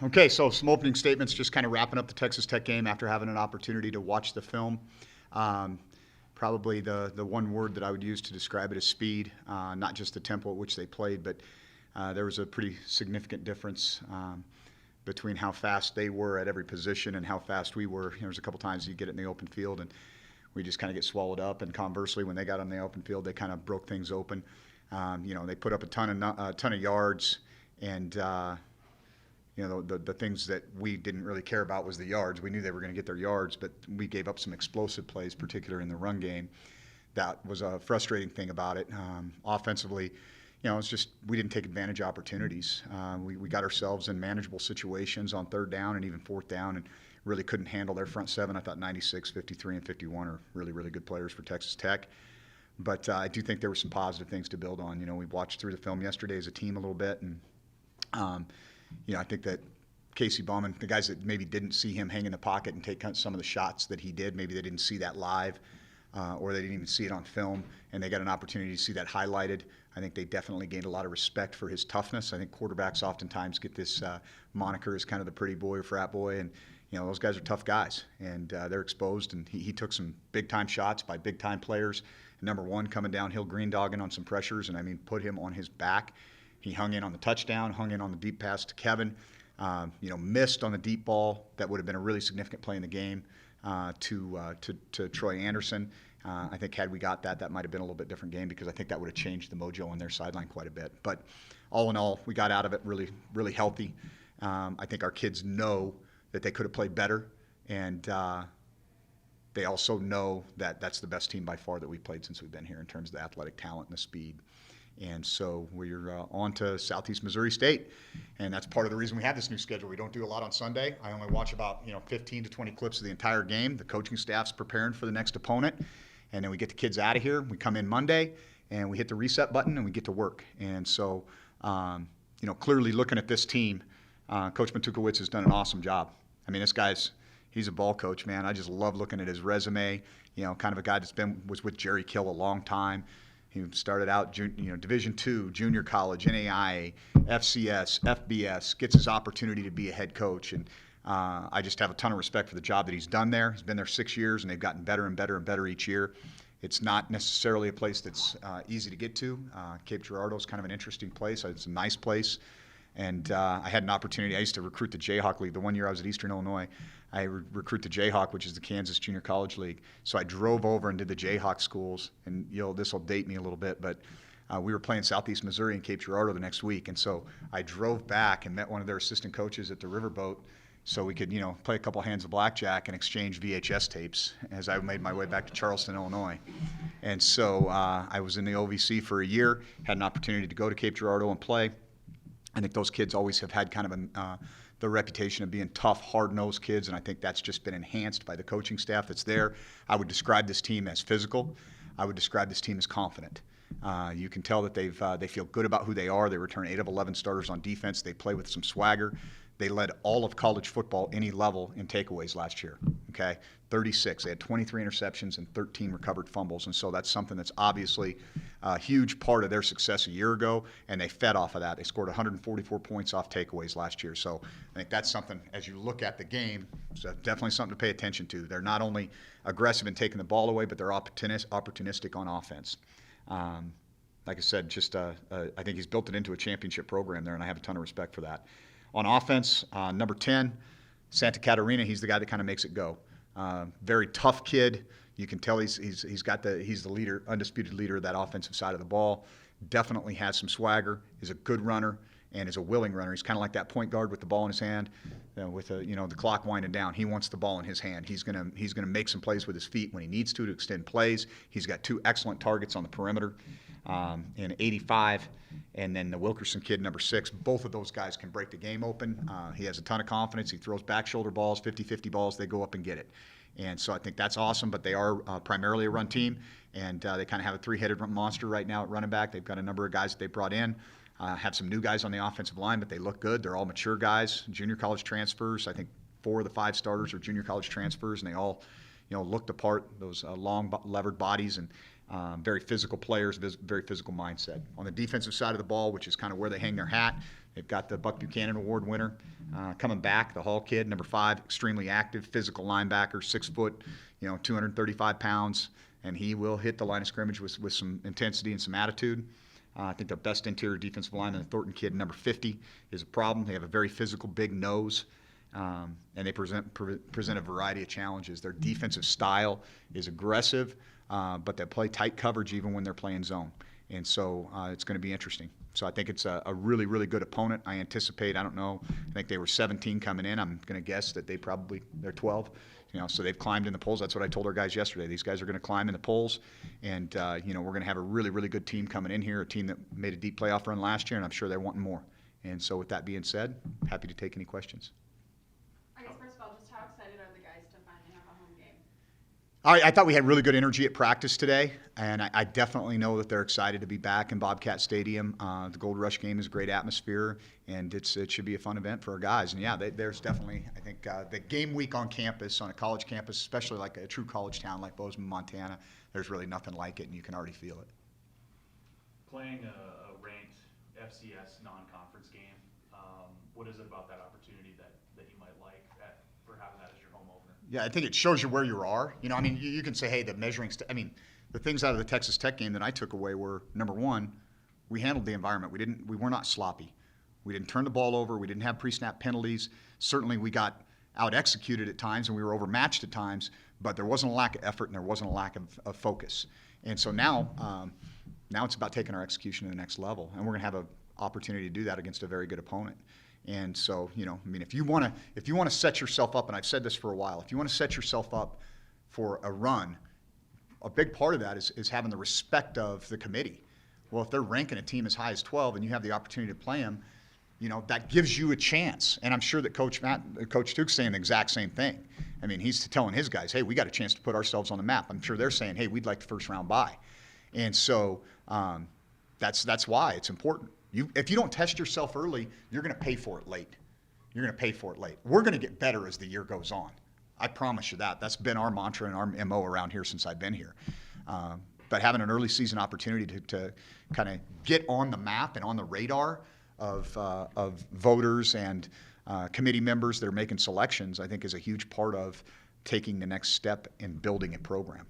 Okay, so some opening statements, just kind of wrapping up the Texas Tech game after having an opportunity to watch the film. Um, Probably the one word that I would use to describe it is speed, not just the tempo at which they played, but there was a pretty significant difference between how fast they were at every position and how fast we were. There was a couple times you get it in the open field and we just kind of get swallowed up, and conversely, when they got on the open field, they kind of broke things open. They put up a ton of yards, and the things that we didn't really care about was the yards. We knew they were going to get their yards, but we gave up some explosive plays, particularly in the run game. That was a frustrating thing about it. Offensively, it's just we didn't take advantage of opportunities. We got ourselves in manageable situations on third down and even fourth down, and really couldn't handle their front seven. I thought 96, 53, and 51 are really, really good players for Texas Tech. But I do think there were some positive things to build on. We watched through the film yesterday as a team a little bit, and I think that Casey Bauman, the guys that maybe didn't see him hang in the pocket and take some of the shots that he did, maybe they didn't see that live, or they didn't even see it on film, and they got an opportunity to see that highlighted. I think they definitely gained a lot of respect for his toughness. I think quarterbacks oftentimes get this moniker as kind of the pretty boy or frat boy, and those guys are tough guys, and they're exposed, and he took some big-time shots by big-time players. Number one, coming downhill, green dogging on some pressures, and put him on his back. He hung in on the touchdown, hung in on the deep pass to Kevin, missed on the deep ball. That would have been a really significant play in the game to Troy Anderson. I think had we got that might have been a little bit different game, because I think that would have changed the mojo on their sideline quite a bit. But all in all, we got out of it really, really healthy. I think our kids know that they could have played better, and they also know that that's the best team by far that we've played since we've been here in terms of the athletic talent and the speed. And so we're on to Southeast Missouri State, and that's part of the reason we have this new schedule. We don't do a lot on Sunday. I only watch about 15 to 20 clips of the entire game. The coaching staff's preparing for the next opponent, and then we get the kids out of here. We come in Monday, and we hit the reset button, and we get to work. And so, clearly looking at this team, Coach Matukowicz has done an awesome job. He's a ball coach, man. I just love looking at his resume. Kind of a guy was with Jerry Kill a long time. He started out, Division II, junior college, NAIA, FCS, FBS, gets his opportunity to be a head coach. And I just have a ton of respect for the job that he's done there. He's been there 6 years, and they've gotten better and better and better each year. It's not necessarily a place that's easy to get to. Cape Girardeau is kind of an interesting place. It's a nice place. And I had an opportunity. I used to recruit the Jayhawk League. The one year I was at Eastern Illinois, I recruit the Jayhawk, which is the Kansas Junior College League. So I drove over and did the Jayhawk schools. And this will date me a little bit, but we were playing Southeast Missouri in Cape Girardeau the next week. And so I drove back and met one of their assistant coaches at the riverboat, so we could, play a couple hands of blackjack and exchange VHS tapes as I made my way back to Charleston, Illinois. And so I was in the OVC for a year, had an opportunity to go to Cape Girardeau and play. I think those kids always have had kind of the reputation of being tough, hard-nosed kids, and I think that's just been enhanced by the coaching staff that's there. I would describe this team as physical. I would describe this team as confident. You can tell that they feel good about who they are. They return 8 of 11 starters on defense. They play with some swagger. They led all of college football, any level, in takeaways last year. Okay, 36. They had 23 interceptions and 13 recovered fumbles, and so that's something that's obviously a huge part of their success a year ago, and they fed off of that. They scored 144 points off takeaways last year, so I think that's something, as you look at the game, so definitely something to pay attention to. They're not only aggressive in taking the ball away, but they're opportunistic on offense. Like I said, I think he's built it into a championship program there, and I have a ton of respect for that. On offense, number 10, Santa Catarina, he's the guy that kind of makes it go. Very tough kid. You can tell he's the leader, undisputed leader of that offensive side of the ball. Definitely has some swagger, is a good runner, and is a willing runner. He's kind of like that point guard with the ball in his hand, with the clock winding down. He wants the ball in his hand. He's gonna make some plays with his feet when he needs to extend plays. He's got 2 excellent targets on the perimeter. In 85, and then the Wilkerson kid, number 6. Both of those guys can break the game open. He has a ton of confidence. He throws back shoulder balls, 50-50 balls. They go up and get it. And so I think that's awesome, but they are primarily a run team, and they kind of have a 3-headed monster right now at running back. They've got a number of guys that they brought in. Have some new guys on the offensive line, but they look good. They're all mature guys, junior college transfers. I think 4 of the 5 starters are junior college transfers, and they all looked apart, those long levered bodies, and very physical players, very physical mindset. On the defensive side of the ball, which is kind of where they hang their hat, they've got the Buck Buchanan Award winner coming back, the Hall kid, number 5, extremely active, physical linebacker, 6 foot, 235 pounds, and he will hit the line of scrimmage with some intensity and some attitude. I think their best interior defensive lineman, the Thornton kid, number 50, is a problem. They have a very physical, big nose, and they present a variety of challenges. Their defensive style is aggressive, but they play tight coverage even when they're playing zone. And so it's going to be interesting. So I think it's a really, really good opponent. I anticipate, I don't know, I think they were 17 coming in. I'm going to guess that they're 12. So they've climbed in the polls. That's what I told our guys yesterday. These guys are going to climb in the polls, and we're going to have a really, really good team coming in here, a team that made a deep playoff run last year, and I'm sure they're wanting more. And so with that being said, happy to take any questions. I guess first of all, just how excited are the guys to finally have a home game? I thought we had really good energy at practice today, and I definitely know that they're excited to be back in Bobcat Stadium. The Gold Rush game is a great atmosphere, and it should be a fun event for our guys. And yeah, there's definitely, I think, the game week on campus, on a college campus, especially like a true college town like Bozeman, Montana, there's really nothing like it, and you can already feel it. Playing a ranked FCS non-conference game, what is it about that opportunity that you might like for having that as your home opener? Yeah, I think it shows you where you are. You can say, hey, the measuring the things out of the Texas Tech game that I took away were, number one, we handled the environment. We were not sloppy. We didn't turn the ball over. We didn't have pre-snap penalties. Certainly we got out-executed at times and we were overmatched at times, but there wasn't a lack of effort and there wasn't a lack of focus. And so now it's about taking our execution to the next level, and we're going to have an opportunity to do that against a very good opponent. And so, if you want to set yourself up, and I've said this for a while, if you want to set yourself up for a run, a big part of that is having the respect of the committee. Well, if they're ranking a team as high as 12 and you have the opportunity to play them, that gives you a chance. And I'm sure that Coach Duke's saying the exact same thing. He's telling his guys, hey, we got a chance to put ourselves on the map. I'm sure they're saying, hey, we'd like the first round bye. And so that's why it's important. If you don't test yourself early, you're going to pay for it late. We're going to get better as the year goes on. I promise you that. That's been our mantra and our MO around here since I've been here. But having an early season opportunity to kind of get on the map and on the radar of voters and committee members that are making selections, I think is a huge part of taking the next step in building a program.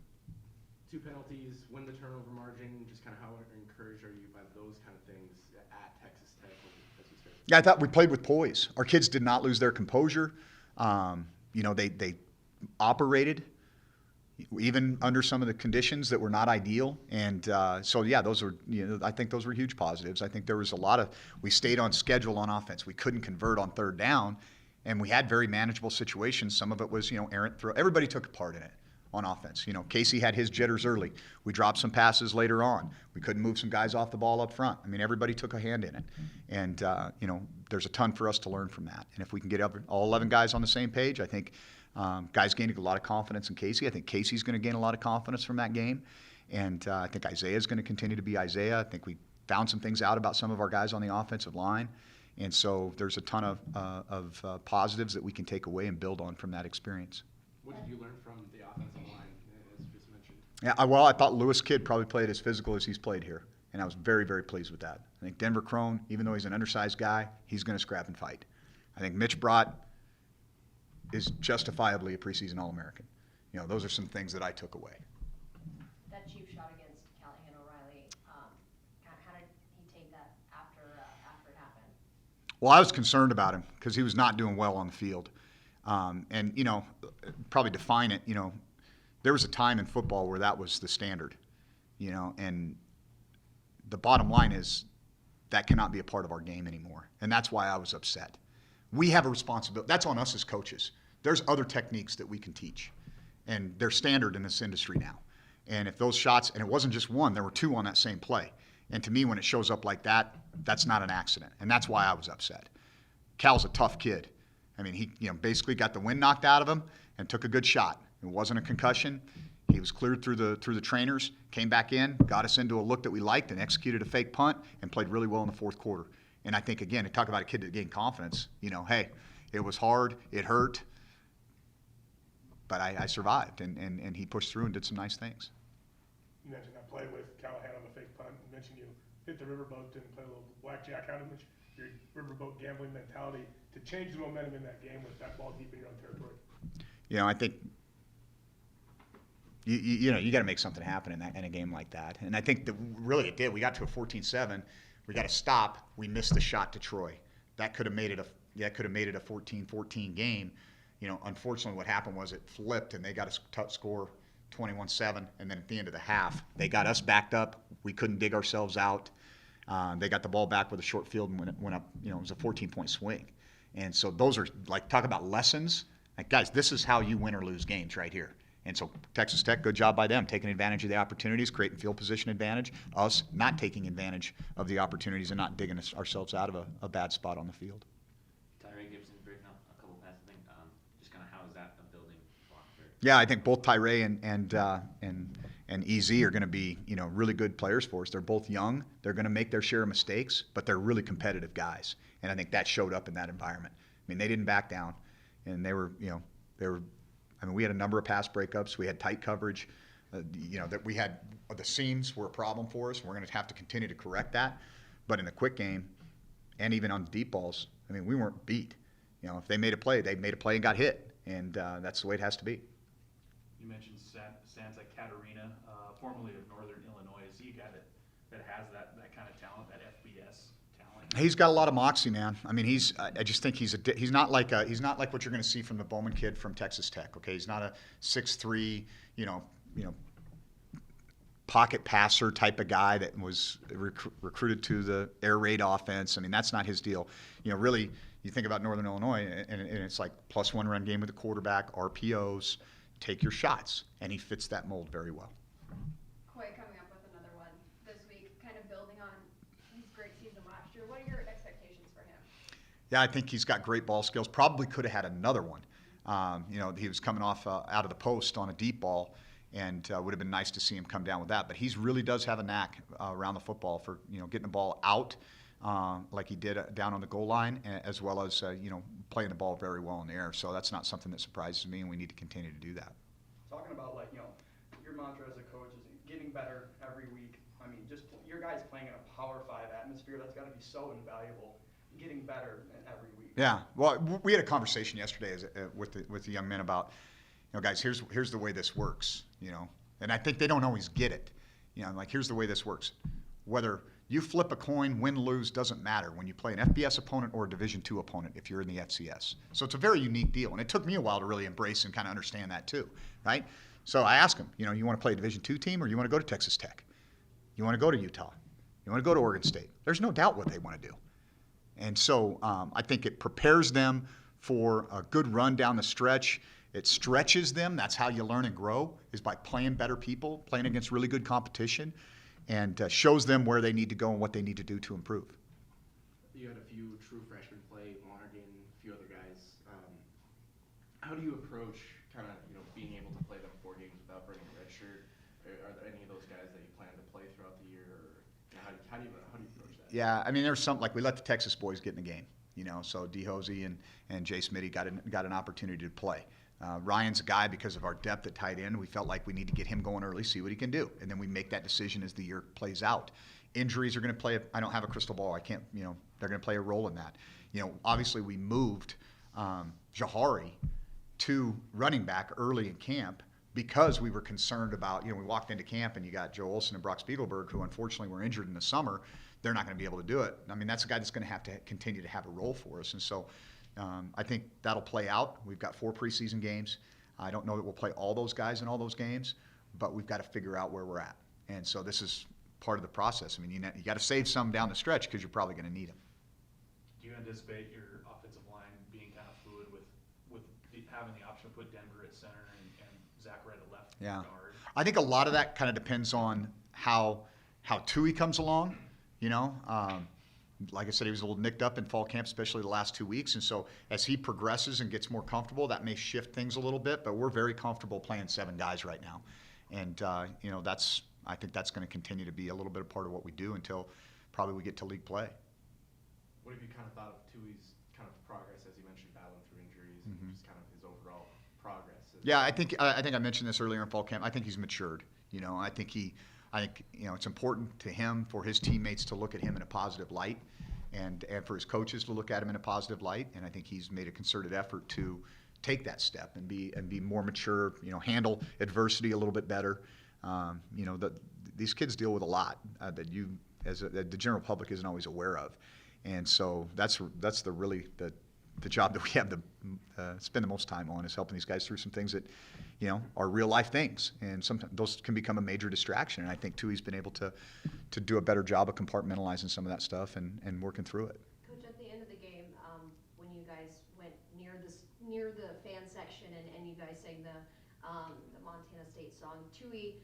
2 penalties, win the turnover margin, just kind of how encouraged are you by those kind of things at Texas Tech as you start? Yeah, I thought we played with poise. Our kids did not lose their composure. They operated even under some of the conditions that were not ideal. And so, yeah, those were, I think those were huge positives. I think there was we stayed on schedule on offense. We couldn't convert on third down, and we had very manageable situations. Some of it was, errant throw. Everybody took a part in it on offense. Casey had his jitters early. We dropped some passes later on. We couldn't move some guys off the ball up front. Everybody took a hand in it. And, there's a ton for us to learn from that. And if we can get all 11 guys on the same page, I think guys gained a lot of confidence in Casey. I think Casey's going to gain a lot of confidence from that game. And I think Isaiah's going to continue to be Isaiah. I think we found some things out about some of our guys on the offensive line. And so there's a ton of positives that we can take away and build on from that experience. What did you learn from the offensive line, as you just mentioned? Yeah, I thought Lewis Kidd probably played as physical as he's played here, and I was very, very pleased with that. I think Denver Crone, even though he's an undersized guy, he's going to scrap and fight. I think Mitch Brott is justifiably a preseason All-American. Those are some things that I took away. That cheap shot against Callahan O'Reilly, how did he take that after it happened? Well, I was concerned about him because he was not doing well on the field. And, probably define it, there was a time in football where that was the standard, and the bottom line is that cannot be a part of our game anymore. And that's why I was upset. We have a responsibility. That's on us as coaches. There's other techniques that we can teach, and they're standard in this industry now. And if those shots, and it wasn't just one, there were 2 on that same play. And to me, when it shows up like that, that's not an accident. And that's why I was upset. Cal's a tough kid. He basically got the wind knocked out of him and took a good shot. It wasn't a concussion. He was cleared through the trainers, came back in, got us into a look that we liked, and executed a fake punt and played really well in the fourth quarter. And I think, again, to talk about a kid that gained confidence, hey, it was hard, it hurt. but I survived, and he pushed through and did some nice things. You mentioned that play with Callahan on the fake punt. You mentioned you hit the riverboat and play a little blackjack. How much your riverboat gambling mentality to change the momentum in that game with that ball deep in your own territory? I think you got to make something happen in a game like that, and I think that really it did. We got to a 14-7. We got to stop. We missed the shot to Troy. That could have made it a 14-14 game. Unfortunately, what happened was it flipped, and they got a score 21-7, and then at the end of the half, they got us backed up. We couldn't dig ourselves out. They got the ball back with a short field and went up. It was a 14-point swing, and so those are talk about lessons. Guys, this is how you win or lose games right here. And so Texas Tech, good job by them, taking advantage of the opportunities, creating field position advantage. Us not taking advantage of the opportunities and not digging ourselves out of a bad spot on the field. Tyree Gibson breaking up a couple passes. I think just kind of how is that a building block for? Yeah, I think both Tyree and EZ are going to be really good players for us. They're both young. They're going to make their share of mistakes, but they're really competitive guys, and I think that showed up in that environment. I mean, they didn't back down, and they were. I mean, we had a number of pass breakups. We had tight coverage. That we had the seams were a problem for us. We're going to have to continue to correct that. But in the quick game, and even on the deep balls, I mean, we weren't beat. If they made a play, they made a play and got hit, and that's the way it has to be. You mentioned Santa Catarina, formerly of Northern Illinois. Is he a guy that has that kind of talent, that FBS talent? He's got a lot of moxie, man. I mean, I just think he's not like what you're going to see from the Bowman kid from Texas Tech. Okay, he's not a 6'3", pocket passer type of guy that was recruited to the air raid offense. I mean, that's not his deal. Really, you think about Northern Illinois, and it's like +1 run game with the quarterback, RPOs, take your shots, and he fits that mold very well. Coy coming up with another one this week, kind of building on his great season last year. What are your expectations for him? Yeah, I think he's got great ball skills. Probably could have had another one. He was coming off out of the post on a deep ball, and would have been nice to see him come down with that. But he really does have a knack around the football for getting the ball out like he did down on the goal line, as well as playing the ball very well in the air. So that's not something that surprises me, and we need to continue to do that. Talking about your mantra as a coach is getting better every week. I mean, just your guys playing in a Power 5 atmosphere, that's got to be so invaluable. Getting better every week. Yeah. Well, we had a conversation yesterday with the young men about, guys, here's the way this works. And I think they don't always get it. Here's the way this works. Whether you flip a coin, win, lose, doesn't matter when you play an FBS opponent or a Division II opponent if you're in the FCS. So it's a very unique deal, and it took me a while to really embrace and kind of understand that too, right? So I asked him, you want to play a Division II team or you want to go to Texas Tech? You want to go to Utah? You want to go to Oregon State? There's no doubt what they want to do. And so I think it prepares them for a good run down the stretch. It stretches them. That's how you learn and grow, is by playing better people, playing against really good competition, and shows them where they need to go and what they need to do to improve. You had a few true freshmen play, Lonergan, a few other guys. How do you approach kind of being able to play them 4 games without bringing a red shirt? Are there any of those guys that you plan to play throughout the year, or how do you approach that? Yeah, I mean, there's some, we let the Texas boys get in the game, so D. Hosey and Jay Smitty got an opportunity to play. Ryan's a guy, because of our depth at tight end, we felt like we need to get him going early, see what he can do, and then we make that decision as the year plays out. Injuries are going to play. I don't have a crystal ball. I can't. They're going to play a role in that. Obviously we moved Jahari to running back early in camp because we were concerned about. We walked into camp and you got Joe Olson and Brock Spiegelberg, who unfortunately were injured in the summer. They're not going to be able to do it. I mean, that's a guy that's going to have to continue to have a role for us, and so. I think that'll play out. We've got 4 preseason games. I don't know that we'll play all those guys in all those games, but we've got to figure out where we're at. And so this is part of the process. I mean, you got to save some down the stretch because you're probably going to need them. Do you anticipate your offensive line being kind of fluid with having the option to put Denver at center and Zach Red at left guard? I think a lot of that kind of depends on how Tui comes along. Like I said, he was a little nicked up in fall camp, especially the last 2 weeks. And so as he progresses and gets more comfortable, that may shift things a little bit. But we're very comfortable playing 7 guys right now. And, I think that's going to continue to be a little bit of part of what we do until probably we get to league play. What have you kind of thought of Tui's kind of progress, as you mentioned, battling through injuries, and just kind of his overall progress as Yeah, I think I mentioned this earlier in fall camp. I think he's matured. You know, I think it's important to him for his teammates to look at him in a positive light, and for his coaches to look at him in a positive light. And I think he's made a concerted effort to take that step and be more mature. You know, handle adversity a little bit better. You know, these kids deal with a lot that the general public isn't always aware of, and so that's the job that we have to spend the most time on is helping these guys through some things that, you know, are real life things, and sometimes those can become a major distraction. And I think too, he's been able to do a better job of compartmentalizing some of that stuff and working through it. Coach, at the end of the game, when you guys went near the fan section and you guys sang the Montana State song, Tui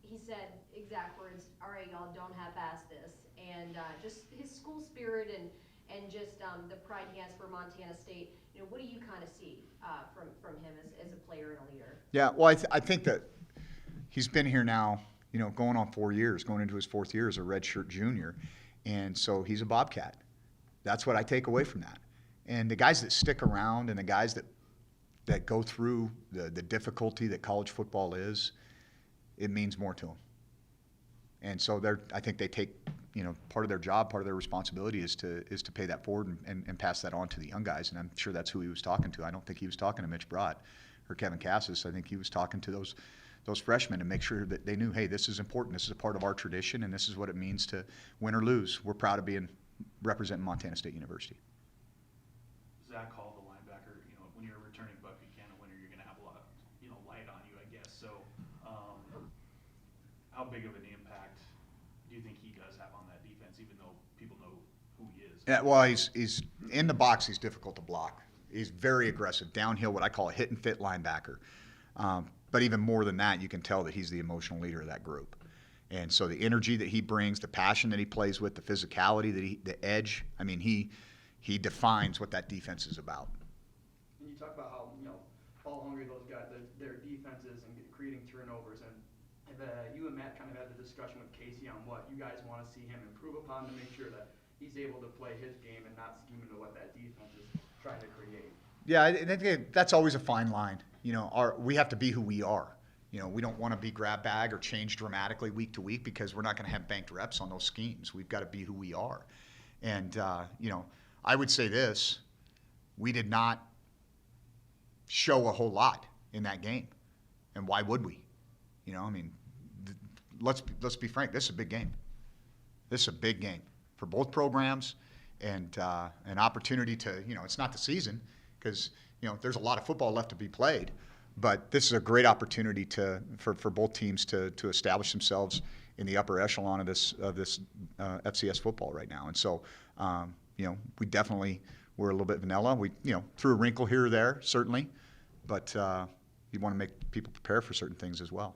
he said exact words, "All right, y'all, don't half-ass this," and just his school spirit and just the pride he has for Montana State. You know, what do you kind of see from him as a player and a leader? Yeah, well, I think that he's been here now, you know, going on 4 years, going into his 4th year as a redshirt junior, and so he's a Bobcat. That's what I take away from that. And the guys that stick around and the guys that go through the difficulty that college football is, it means more to them. And so I think they take, you know, part of their job, part of their responsibility is to pay that forward and pass that on to the young guys. And I'm sure that's who he was talking to. I don't think he was talking to Mitch Brott or Kevin Cassis. I think he was talking to those freshmen to make sure that they knew, hey, this is important. This is a part of our tradition, and this is what it means to win or lose. We're proud of representing Montana State University. Zach Hall, the linebacker, you know, when you're a returning Buck Buchanan winner, you're going to have a lot of, you know, light on you, I guess. So, how big of an impact do you think he does have on that defense, even though people know who he is? Yeah, well, he's in the box. He's difficult to block. He's very aggressive, downhill, what I call a hit and fit linebacker. But even more than that, you can tell that he's the emotional leader of that group. And so the energy that he brings, the passion that he plays with, the physicality, the edge, I mean, he defines what that defense is about. And you talk about how, you know, ball hungry those guys, their defenses and creating turnovers. And you and Matt kind of had the discussion with Casey on what you guys want to see him improve upon to make sure that he's able to play his game and not scheme into what that defense is trying to create. Yeah, I think that's always a fine line. You know, we have to be who we are. You know, we don't want to be grab bag or change dramatically week to week because we're not going to have banked reps on those schemes. We've got to be who we are. And, you know, I would say this, we did not show a whole lot in that game. And why would we? You know, I mean, let's be frank, this is a big game. This is a big game for both programs and an opportunity to, you know, it's not the season because, you know, there's a lot of football left to be played. But this is a great opportunity for both teams to establish themselves in the upper echelon of this FCS football right now. And so, you know, we definitely were a little bit vanilla. We, you know, threw a wrinkle here or there, certainly, but you want to make people prepare for certain things as well.